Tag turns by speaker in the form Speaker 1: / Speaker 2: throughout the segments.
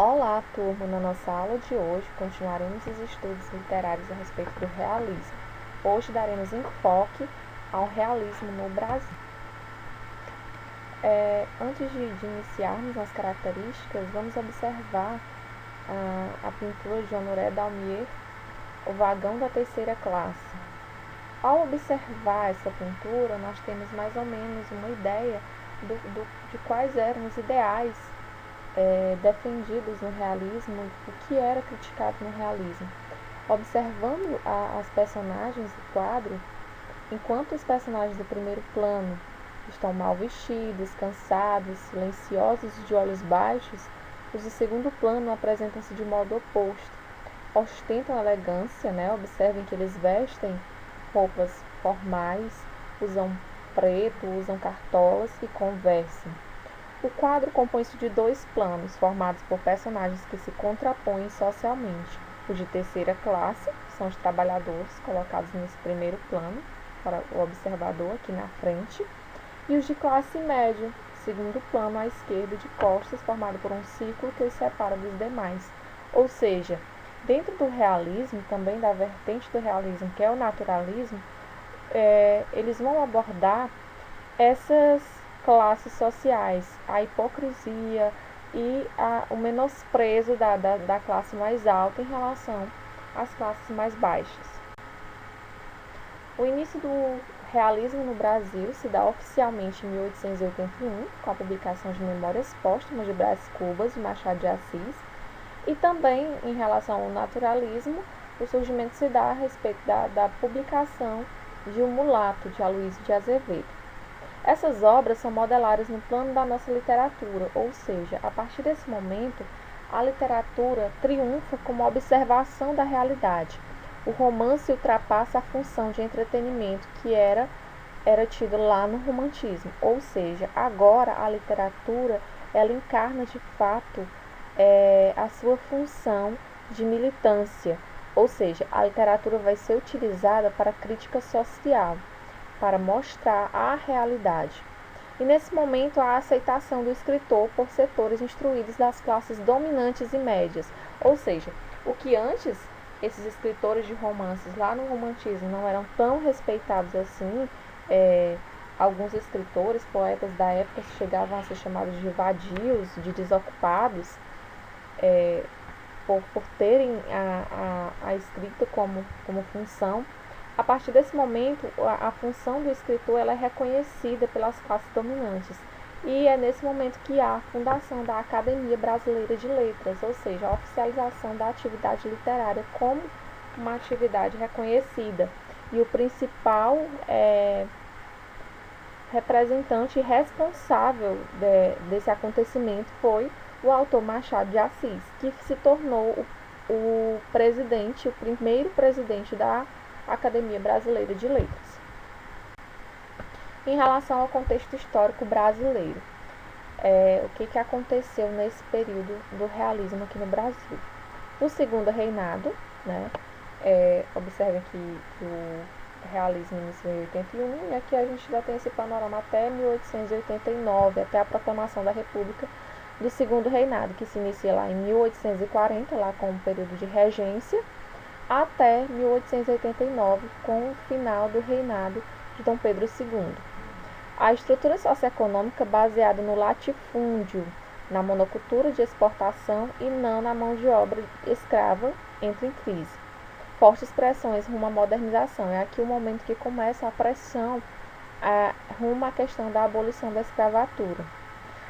Speaker 1: Olá, turma! Na nossa aula de hoje continuaremos os estudos literários a respeito do realismo. Hoje daremos enfoque ao realismo no Brasil. Antes de iniciarmos as características, vamos observar a pintura de Honoré Daumier, O Vagão da Terceira Classe. Ao observar essa pintura, nós temos mais ou menos uma ideia de quais eram os ideais defendidos no realismo, o que era criticado no realismo. Observando as personagens do quadro, enquanto os personagens do primeiro plano estão mal vestidos, cansados, silenciosos e de olhos baixos, os do segundo plano apresentam-se de modo oposto. Ostentam elegância, Observem que eles vestem roupas formais, usam preto, usam cartolas e conversam. O quadro compõe-se de dois planos, formados por personagens que se contrapõem socialmente. Os de terceira classe, que são os trabalhadores, colocados nesse primeiro plano, para o observador aqui na frente, e os de classe média, segundo plano à esquerda, de costas, formado por um círculo que os separa dos demais. Ou seja, dentro do realismo, também da vertente do realismo, que é o naturalismo, eles vão abordar essas classes sociais, a hipocrisia e o menosprezo da classe mais alta em relação às classes mais baixas. O início do realismo no Brasil se dá oficialmente em 1881, com a publicação de Memórias Póstumas de Brás Cubas, de Machado de Assis, e também em relação ao naturalismo, o surgimento se dá a respeito da publicação de O Mulato, de Aloysio de Azevedo. Essas obras são modeladas no plano da nossa literatura, ou seja, a partir desse momento, a literatura triunfa como observação da realidade. O romance ultrapassa a função de entretenimento que era tido lá no romantismo, ou seja, agora a literatura ela encarna de fato a sua função de militância, ou seja, a literatura vai ser utilizada para crítica social, para mostrar a realidade. E nesse momento há a aceitação do escritor por setores instruídos das classes dominantes e médias, ou seja, o que antes esses escritores de romances lá no romantismo não eram tão respeitados assim, alguns escritores, poetas da época chegavam a ser chamados de vadios, de desocupados, por terem a escrita como função. A partir desse momento, a função do escritor ela é reconhecida pelas classes dominantes. E é nesse momento que há a fundação da Academia Brasileira de Letras, ou seja, a oficialização da atividade literária como uma atividade reconhecida. E o principal representante responsável desse acontecimento foi o autor Machado de Assis, que se tornou o primeiro presidente da Academia Brasileira de Letras. Em relação ao contexto histórico brasileiro, o que aconteceu nesse período do realismo aqui no Brasil? O segundo reinado, observem que o realismo iniciou em 81 e aqui a gente já tem esse panorama até 1889, até a proclamação da República do segundo reinado, que se inicia lá em 1840, lá com o período de regência, até 1889, com o final do reinado de Dom Pedro II. A estrutura socioeconômica baseada no latifúndio, na monocultura de exportação e não na mão de obra escrava entra em crise. Fortes pressões rumo à modernização. É aqui o momento que começa a pressão rumo à questão da abolição da escravatura.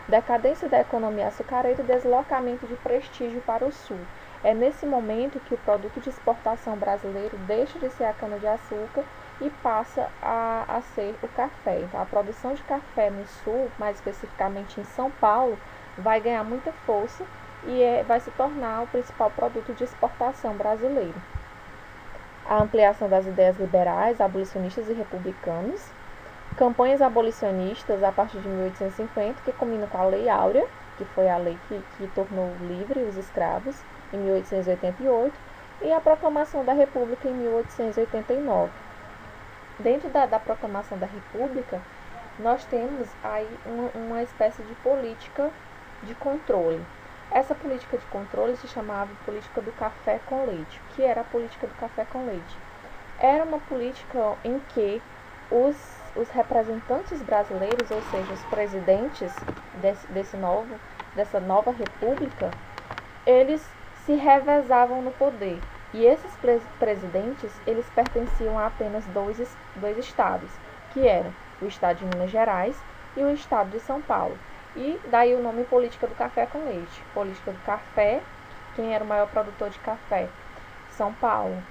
Speaker 1: Decadência da economia açucareira e deslocamento de prestígio para o sul. É nesse momento que o produto de exportação brasileiro deixa de ser a cana-de-açúcar e passa a ser o café. Então, a produção de café no sul, mais especificamente em São Paulo, vai ganhar muita força e vai se tornar o principal produto de exportação brasileiro. A ampliação das ideias liberais, abolicionistas e republicanos. Campanhas abolicionistas a partir de 1850, que combinam com a Lei Áurea, que foi a lei que tornou livre os escravos, em 1888, e a proclamação da República em 1889. Dentro da proclamação da República, nós temos aí uma espécie de política de controle. Essa política de controle se chamava política do café com leite. O que era a política do café com leite? Era uma política em que os representantes brasileiros, ou seja, os presidentes dessa nova república, eles se revezavam no poder. E esses presidentes, eles pertenciam a apenas dois estados, que eram o estado de Minas Gerais e o estado de São Paulo. E daí o nome política do café com leite. Política do café, quem era o maior produtor de café? São Paulo.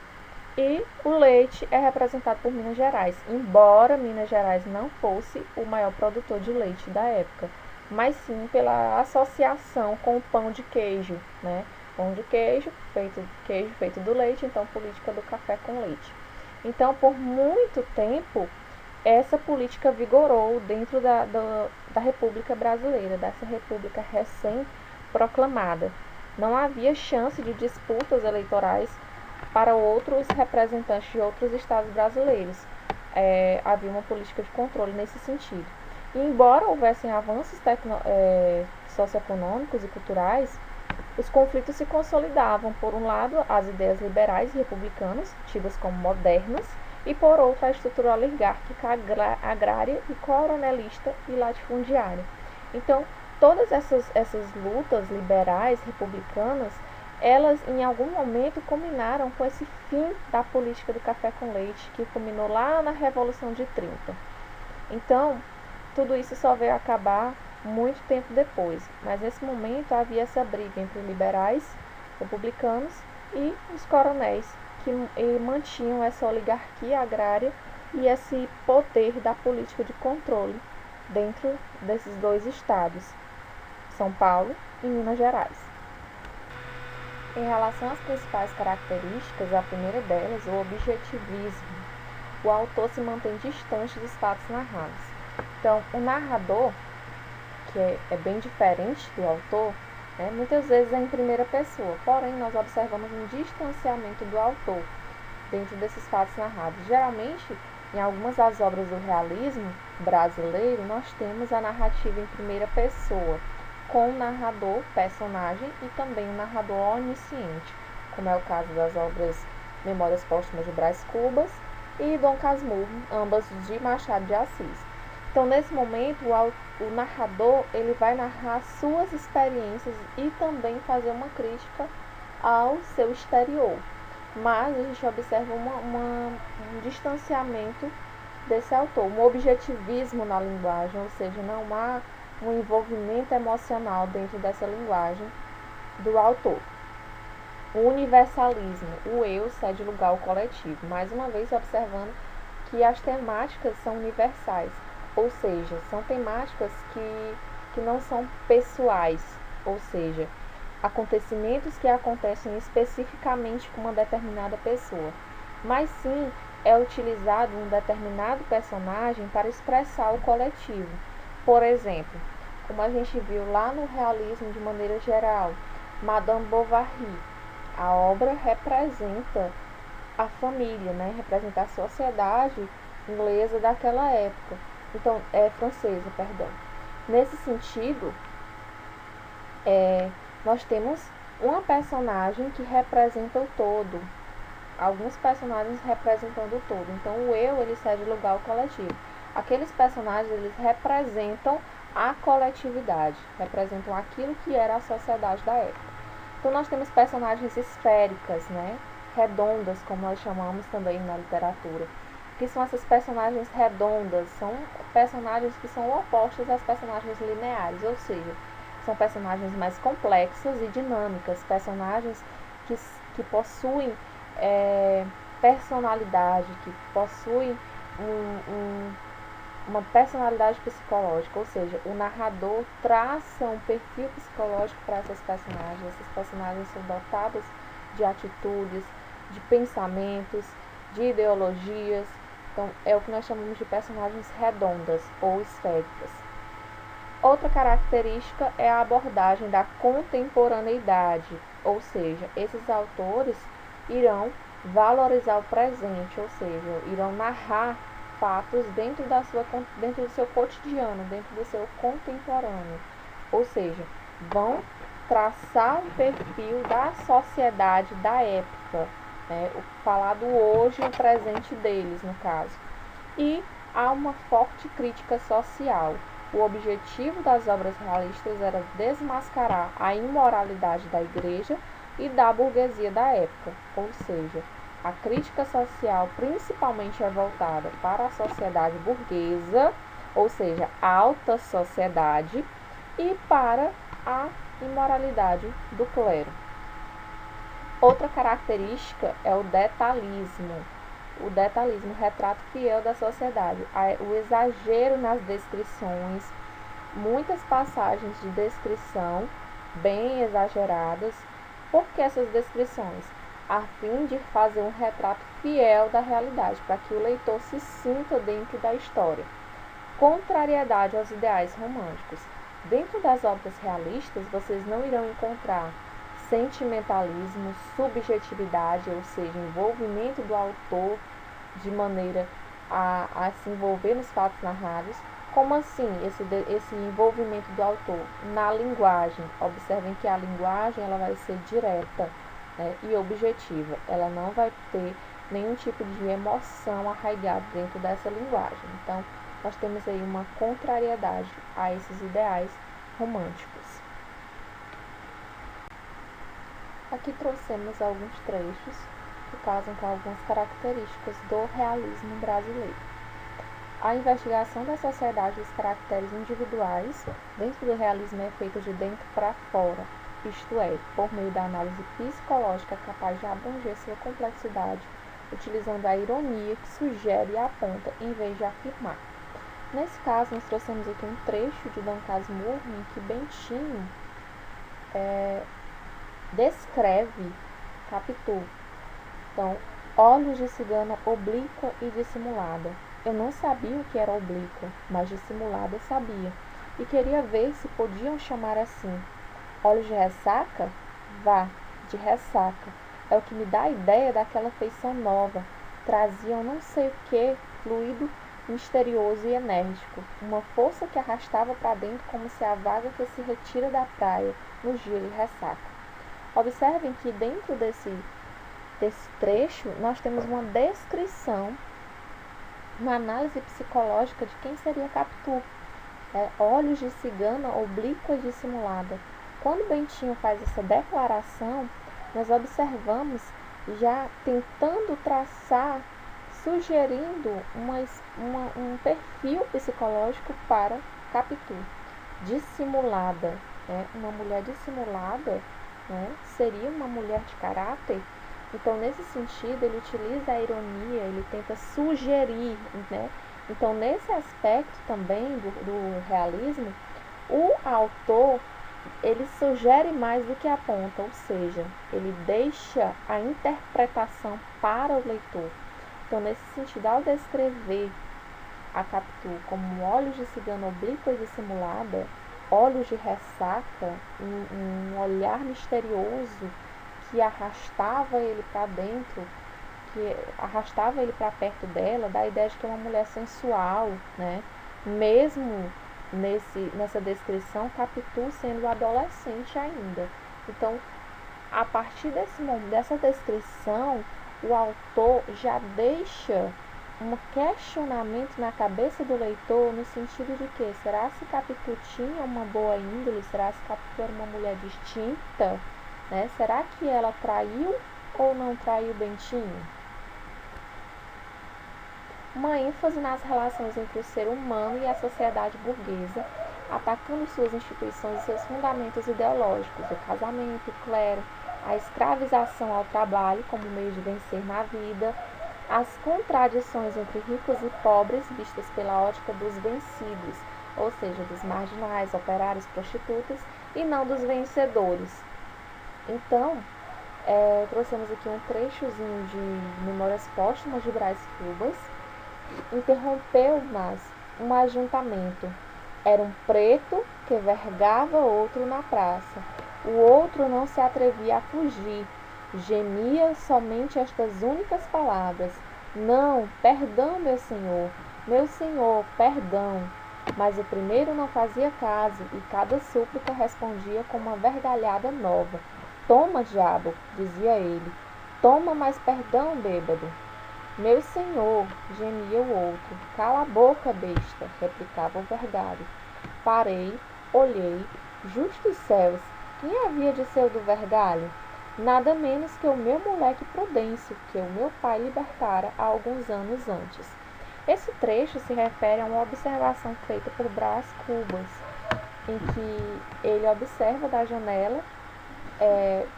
Speaker 1: E o leite é representado por Minas Gerais, embora Minas Gerais não fosse o maior produtor de leite da época, mas sim pela associação com o pão de queijo, né? Pão de queijo feito do leite, então política do café com leite. Então, por muito tempo, essa política vigorou dentro da República Brasileira, dessa República recém-proclamada. Não havia chance de disputas eleitorais para outros representantes de outros estados brasileiros. Havia uma política de controle nesse sentido. E embora houvessem avanços socioeconômicos e culturais, os conflitos se consolidavam. Por um lado, as ideias liberais e republicanas, tidas como modernas, e por outro, a estrutura oligárquica agrária e coronelista e latifundiária. Então, todas essas lutas liberais, republicanas, elas em algum momento culminaram com esse fim da política do café com leite, que culminou lá na Revolução de 30. Então, tudo isso só veio acabar muito tempo depois, mas nesse momento havia essa briga entre liberais, republicanos e os coronéis, que mantinham essa oligarquia agrária e esse poder da política de controle dentro desses dois estados, São Paulo e Minas Gerais. Em relação às principais características, a primeira delas, o objetivismo. O autor se mantém distante dos fatos narrados. Então, o narrador, que é bem diferente do autor, muitas vezes é em primeira pessoa, porém nós observamos um distanciamento do autor dentro desses fatos narrados. Geralmente, em algumas das obras do realismo brasileiro, nós temos a narrativa em primeira pessoa, com o narrador, personagem, e também o narrador onisciente, como é o caso das obras Memórias Póstumas de Brás Cubas e Dom Casmurro, ambas de Machado de Assis. Então, nesse momento, o narrador ele vai narrar suas experiências e também fazer uma crítica ao seu exterior. Mas a gente observa um distanciamento desse autor, um objetivismo na linguagem, ou seja, não há um envolvimento emocional dentro dessa linguagem do autor. O universalismo, o eu cede lugar ao coletivo, mais uma vez observando que as temáticas são universais, ou seja, são temáticas que não são pessoais, ou seja, acontecimentos que acontecem especificamente com uma determinada pessoa, mas sim é utilizado um determinado personagem para expressar o coletivo. Por exemplo, como a gente viu lá no realismo de maneira geral, Madame Bovary, a obra representa a família, representa a sociedade inglesa daquela época, então francesa, perdão. Nesse sentido, nós temos uma personagem que representa o todo, alguns personagens representando o todo. Então o eu ele cede lugar ao coletivo. Aqueles personagens eles representam a coletividade, representam aquilo que era a sociedade da época. Então nós temos personagens esféricas, redondas, como nós chamamos também na literatura. Que são essas personagens redondas? São personagens que são opostos às personagens lineares, ou seja, são personagens mais complexas e dinâmicas, personagens que possuem personalidade, que possuem uma personalidade psicológica, ou seja, o narrador traça um perfil psicológico para essas personagens são dotadas de atitudes, de pensamentos, de ideologias, então é o que nós chamamos de personagens redondas ou esféricas. Outra característica é a abordagem da contemporaneidade, ou seja, esses autores irão valorizar o presente, ou seja, irão narrar fatos dentro do seu cotidiano, dentro do seu contemporâneo, ou seja, vão traçar um perfil da sociedade da época, né? O falado hoje, o presente deles, no caso. E há uma forte crítica social. O objetivo das obras realistas era desmascarar a imoralidade da igreja e da burguesia da época, ou seja, a crítica social principalmente é voltada para a sociedade burguesa, ou seja, a alta sociedade, e para a imoralidade do clero. Outra característica é o detalhismo. O detalhismo, o retrato fiel da sociedade, o exagero nas descrições, muitas passagens de descrição bem exageradas. Por que essas descrições? A fim de fazer um retrato fiel da realidade, para que o leitor se sinta dentro da história. Contrariedade aos ideais românticos. Dentro das obras realistas, vocês não irão encontrar sentimentalismo, subjetividade, ou seja, envolvimento do autor de maneira a se envolver nos fatos narrados. Como assim esse envolvimento do autor? Na linguagem. Observem que a linguagem ela vai ser direta, né, e objetiva. Ela não vai ter nenhum tipo de emoção arraigada dentro dessa linguagem. Então, nós temos aí uma contrariedade a esses ideais românticos. Aqui trouxemos alguns trechos que casam com algumas características do realismo brasileiro. A investigação da sociedade e dos caracteres individuais dentro do realismo é feita de dentro para fora, isto é, por meio da análise psicológica capaz de abranger sua complexidade, utilizando a ironia que sugere e aponta em vez de afirmar. Nesse caso, nós trouxemos aqui um trecho de Dom Casmurro em que Bentinho descreve Capitu. Então, olhos de cigana oblíqua e dissimulada. Eu não sabia o que era oblíqua, mas dissimulada sabia, e queria ver se podiam chamar assim. Olhos de ressaca? Vá, de ressaca. É o que me dá a ideia daquela feição nova. Traziam não sei o que, fluido, misterioso e enérgico, uma força que arrastava para dentro como se a vaga que se retira da praia no dia de ressaca. Observem que dentro desse trecho nós temos uma descrição, uma análise psicológica de quem seria Capitu. Olhos de cigana oblíqua e dissimulada. Quando Bentinho faz essa declaração, nós observamos já tentando traçar, sugerindo um perfil psicológico para Capitu. Dissimulada, uma mulher dissimulada, seria uma mulher de caráter. Então, nesse sentido, ele utiliza a ironia, ele tenta sugerir, né? Então, nesse aspecto também do realismo, o autor, ele sugere mais do que aponta, ou seja, ele deixa a interpretação para o leitor. Então, nesse sentido, ao descrever a Capitu como olhos de cigana oblíqua e dissimulada, olhos de ressaca, um olhar misterioso que arrastava ele para dentro, que arrastava ele para perto dela, dá a ideia de que é uma mulher sensual, né? Mesmo nessa descrição, Capitu sendo adolescente ainda. Então, a partir dessa descrição, o autor já deixa um questionamento na cabeça do leitor no sentido de que, será se Capitu tinha uma boa índole? Será se Capitu era uma mulher distinta? Né? Será que ela traiu ou não traiu Bentinho? Uma ênfase nas relações entre o ser humano e a sociedade burguesa, atacando suas instituições e seus fundamentos ideológicos, o casamento, o clero, a escravização ao trabalho como meio de vencer na vida, as contradições entre ricos e pobres vistas pela ótica dos vencidos, ou seja, dos marginais, operários, prostitutas, e não dos vencedores. Então, trouxemos aqui um trechozinho de Memórias Póstumas de Brás Cubas. Interrompeu-nas um ajuntamento. Era um preto que vergava outro na praça. O outro não se atrevia a fugir. Gemia somente estas únicas palavras: não, perdão, meu senhor, perdão. Mas o primeiro não fazia caso, e cada súplica respondia com uma vergalhada nova. Toma, diabo, dizia ele. Toma mais perdão, bêbado. Meu senhor, gemia o outro. Cala a boca, besta, replicava o vergalho. Parei, olhei. Justos céus, quem havia de ser o do vergalho? Nada menos que o meu moleque Prudêncio, que o meu pai libertara há alguns anos antes. Esse trecho se refere a uma observação feita por Brás Cubas, em que ele observa da janela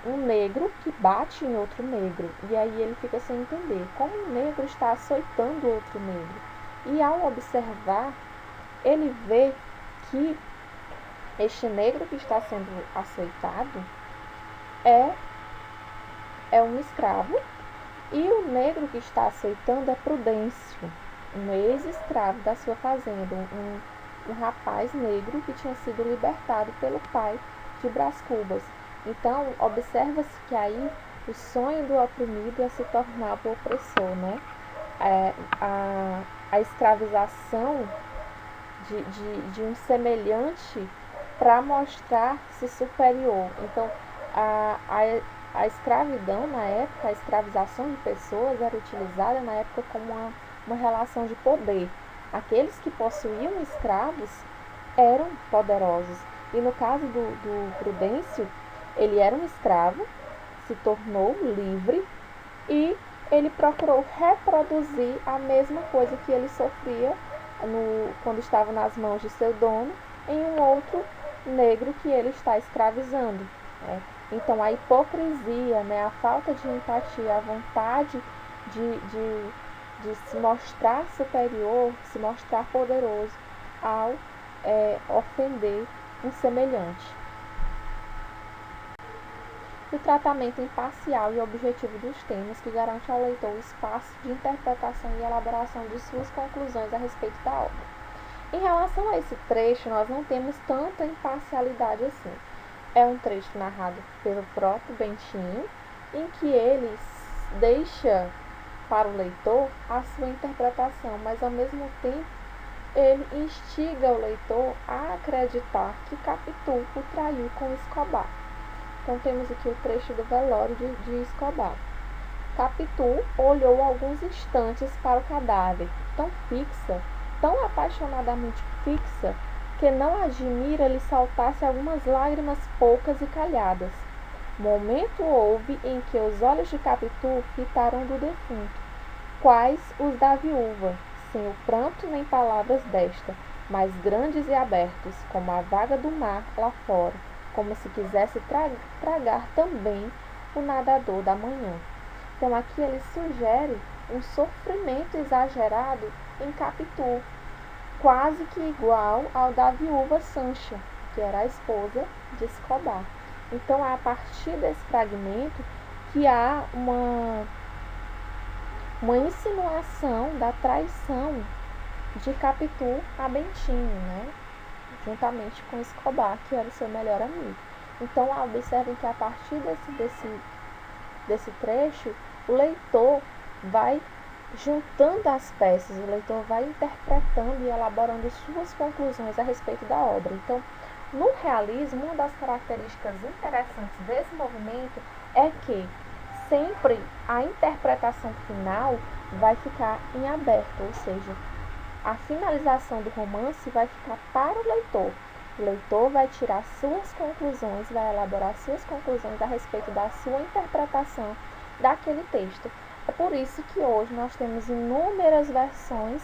Speaker 1: um negro que bate em outro negro, e aí ele fica sem entender como um negro está açoitando outro negro. E ao observar, ele vê que este negro que está sendo açoitado é um escravo, e o negro que está açoitando é Prudêncio, um ex-escravo da sua fazenda, um rapaz negro que tinha sido libertado pelo pai de Brás Cubas. Então, observa-se que aí o sonho do oprimido é se tornar o opressor, né? A escravização de um semelhante para mostrar-se superior. Então, a escravidão na época, a escravização de pessoas era utilizada na época como uma relação de poder. Aqueles que possuíam escravos eram poderosos. E no caso do Prudêncio, ele era um escravo, se tornou livre e ele procurou reproduzir a mesma coisa que ele sofria quando estava nas mãos de seu dono em um outro negro que ele está escravizando. Né? Então, a hipocrisia, né, a falta de empatia, a vontade de se mostrar superior, se mostrar poderoso ao ofender um semelhante. O tratamento imparcial e objetivo dos temas que garante ao leitor o espaço de interpretação e elaboração de suas conclusões a respeito da obra. Em relação a esse trecho, nós não temos tanta imparcialidade assim. É um trecho narrado pelo próprio Bentinho, em que ele deixa para o leitor a sua interpretação, mas ao mesmo tempo ele instiga o leitor a acreditar que Capitu o traiu com Escobar. Então temos aqui o trecho do velório de Escobar. Capitu olhou alguns instantes para o cadáver, tão fixa, tão apaixonadamente fixa, que não admira lhe saltasse algumas lágrimas poucas e calhadas. Momento houve em que os olhos de Capitu fitaram do defunto, quais os da viúva, sem o pranto nem palavras desta, mas grandes e abertos, como a vaga do mar lá fora, como se quisesse tragar também o nadador da manhã. Então aqui ele sugere um sofrimento exagerado em Capitu, quase que igual ao da viúva Sancha, que era a esposa de Escobar. Então é a partir desse fragmento que há uma insinuação da traição de Capitu a Bentinho, né? Juntamente com Escobar, que era o seu melhor amigo. Então, observem que a partir desse trecho, o leitor vai juntando as peças, o leitor vai interpretando e elaborando suas conclusões a respeito da obra. Então, no realismo, uma das características interessantes desse movimento é que sempre a interpretação final vai ficar em aberto, ou seja, a finalização do romance vai ficar para o leitor. O leitor vai tirar suas conclusões, vai elaborar suas conclusões a respeito da sua interpretação daquele texto. É por isso que hoje nós temos inúmeras versões,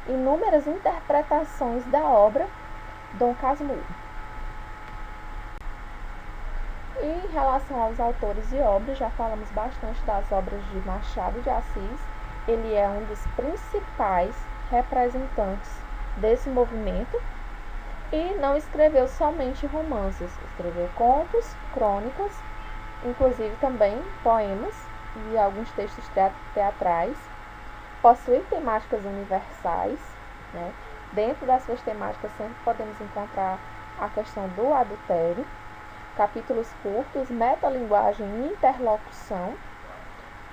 Speaker 1: inúmeras interpretações da obra Dom Casmurro. E em relação aos autores e obras, já falamos bastante das obras de Machado de Assis. Ele é um dos principais representantes desse movimento e não escreveu somente romances, escreveu contos, crônicas, inclusive também poemas e alguns textos teatrais. Possui temáticas universais, né? Dentro das suas temáticas sempre podemos encontrar a questão do adultério, capítulos curtos, metalinguagem e interlocução.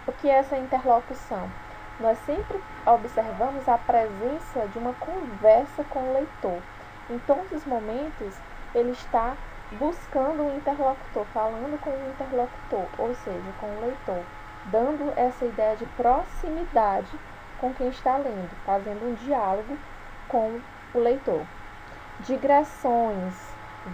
Speaker 1: O que é essa interlocução? nós sempre observamos a presença de uma conversa com o leitor. Em todos os momentos, ele está buscando um interlocutor, falando com o interlocutor, ou seja, com o leitor, dando essa ideia de proximidade com quem está lendo, fazendo um diálogo com o leitor. Digressões,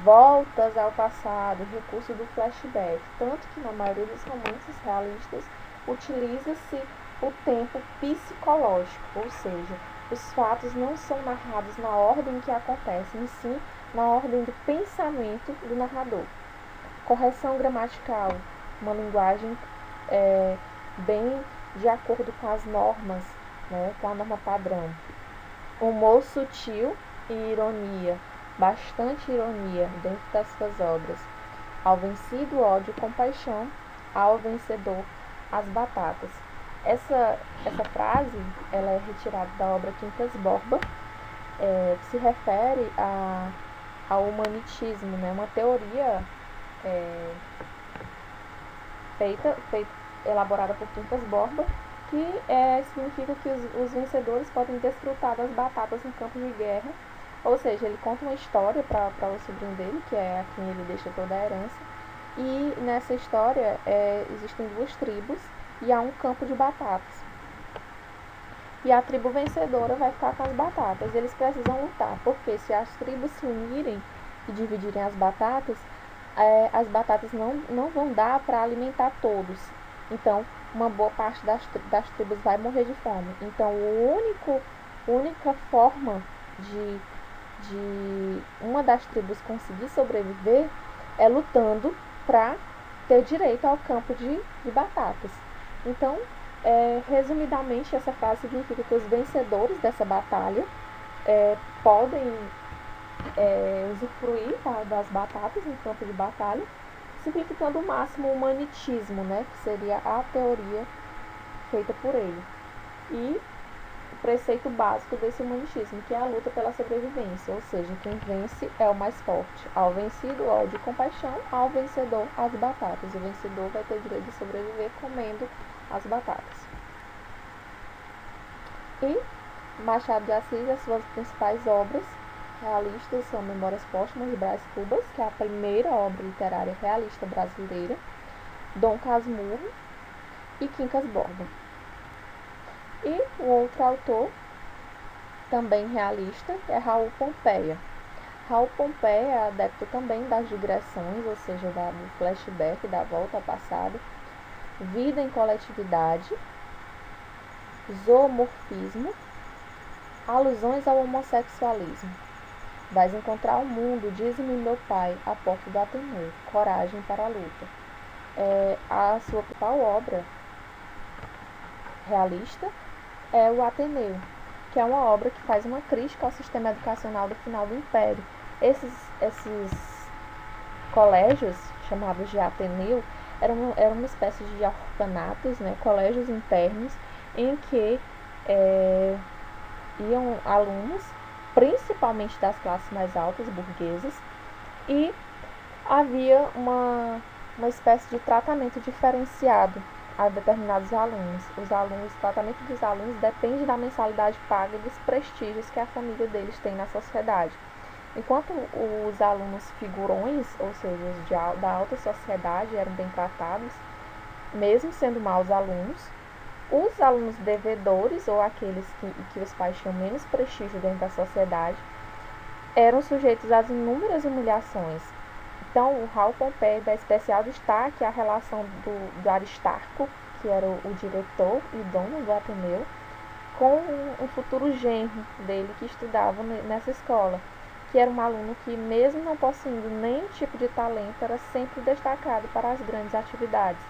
Speaker 1: voltas ao passado, recurso do flashback, tanto que na maioria dos romances realistas utiliza-se o tempo psicológico, ou seja, os fatos não são narrados na ordem que acontecem, e sim na ordem do pensamento do narrador. Correção gramatical, uma linguagem bem de acordo com as normas, né, com a norma padrão. Humor sutil e ironia, bastante ironia dentro das suas obras. Ao vencido, ódio, compaixão, ao vencedor, as batatas. Essa frase ela é retirada da obra Quincas Borba, que se refere ao humanitismo, né? Uma teoria elaborada por Quincas Borba, que significa que os vencedores podem desfrutar das batatas no campo de guerra. Ou seja, ele conta uma história para o sobrinho dele, que é a quem ele deixa toda a herança, e nessa história existem duas tribos e há um campo de batatas. E a tribo vencedora vai ficar com as batatas. Eles precisam lutar, porque se as tribos se unirem e dividirem as batatas não vão dar para alimentar todos. Então, uma boa parte das tribos vai morrer de fome. Então, a única forma de uma das tribos conseguir sobreviver é lutando para ter direito ao campo de batatas. Então, resumidamente, essa frase significa que os vencedores dessa batalha podem usufruir das batatas no campo de batalha, simplificando o máximo o humanitismo, né, que seria a teoria feita por ele. E o preceito básico desse humanitismo, que é a luta pela sobrevivência, ou seja, quem vence é o mais forte. Ao vencido, ódio e compaixão, ao vencedor, as batatas. O vencedor vai ter o direito de sobreviver comendo as batatas. E Machado de Assis, as suas principais obras realistas são Memórias Póstumas de Brás Cubas, que é a primeira obra literária realista brasileira, Dom Casmurro e Quincas Borba. E o outro autor, também realista, é Raul Pompeia. Raul Pompeia é adepto também das digressões, ou seja, do flashback, da volta ao passado, vida em coletividade, zoomorfismo, alusões ao homossexualismo. Vais encontrar o mundo, diz-me meu pai, à porta do Ateneu, coragem para a luta. A sua principal obra realista é o Ateneu, que é uma obra que faz uma crítica ao sistema educacional do final do Império. Esses colégios, chamados de Ateneu, eram uma espécie de orfanatos, né, colégios internos, em que iam alunos, principalmente das classes mais altas, burguesas, e havia uma espécie de tratamento diferenciado a determinados alunos. O tratamento dos alunos depende da mensalidade paga e dos prestígios que a família deles tem na sociedade. Enquanto os alunos figurões, ou seja, os da alta sociedade, eram bem tratados, mesmo sendo maus alunos, os alunos devedores, ou aqueles que os pais tinham menos prestígio dentro da sociedade, eram sujeitos às inúmeras humilhações. Então, o Raul Pompeia dá especial destaque à relação do Aristarco, que era o diretor e dono do Ateneu, com um futuro genro dele que estudava nessa escola, que era um aluno que, mesmo não possuindo nenhum tipo de talento, era sempre destacado para as grandes atividades.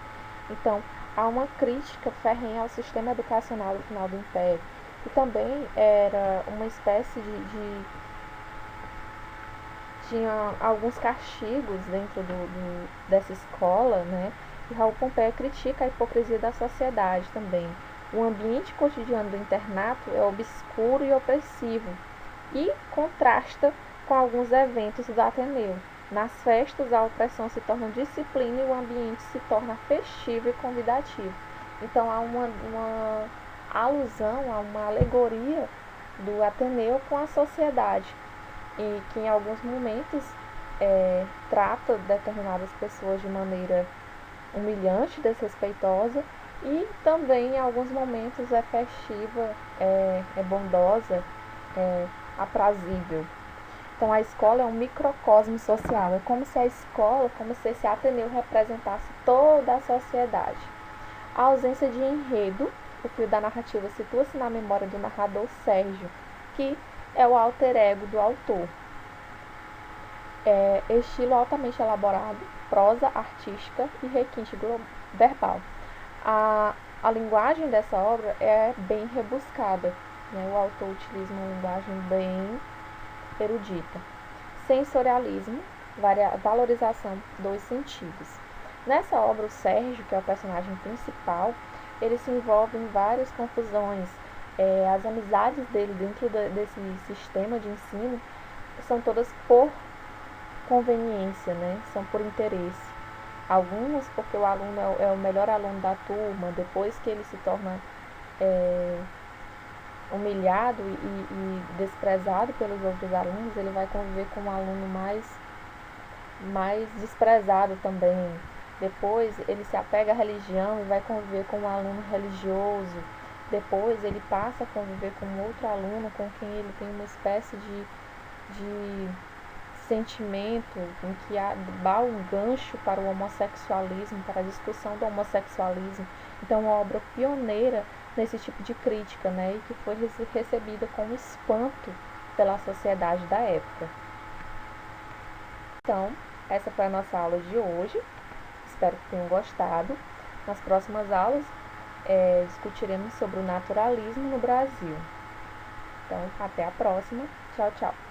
Speaker 1: Então, há uma crítica ferrenha ao sistema educacional do final do Império, que também era uma espécie tinha alguns castigos dentro dessa escola, né? E Raul Pompeia critica a hipocrisia da sociedade também. O ambiente cotidiano do internato é obscuro e opressivo e contrasta com alguns eventos do Ateneu. Nas festas, a opressão se torna disciplina e o ambiente se torna festivo e convidativo. Então, há alusão a uma alegoria do Ateneu com a sociedade, e que em alguns momentos trata determinadas pessoas de maneira humilhante, desrespeitosa, e também em alguns momentos é festiva, é bondosa, é aprazível. Então a escola é um microcosmo social, é como se a escola, como se esse Ateneu representasse toda a sociedade. A ausência de enredo, o fio da narrativa situa-se na memória do narrador Sérgio, que é o alter ego do autor. Estilo altamente elaborado, prosa artística e requinte verbal. A linguagem dessa obra é bem rebuscada, né? O autor utiliza uma linguagem bem erudita. Sensorialismo, valorização dos sentidos. Nessa obra, o Sérgio, que é o personagem principal, ele se envolve em várias confusões. As amizades dele dentro desse sistema de ensino são todas por conveniência, né? São por interesse. Algumas porque o aluno é o melhor aluno da turma, depois que ele se torna humilhado e desprezado pelos outros alunos, ele vai conviver com um aluno mais desprezado também. Depois ele se apega à religião e vai conviver com um aluno religioso. Depois ele passa a conviver com outro aluno com quem ele tem uma espécie de sentimento em que há um gancho para o homossexualismo, para a discussão do homossexualismo. Então, uma obra pioneira nesse tipo de crítica, né, e que foi recebida com espanto pela sociedade da época. Então, essa foi a nossa aula de hoje. Espero que tenham gostado. Nas próximas aulas, discutiremos sobre o naturalismo no Brasil. Então, até a próxima. Tchau, tchau.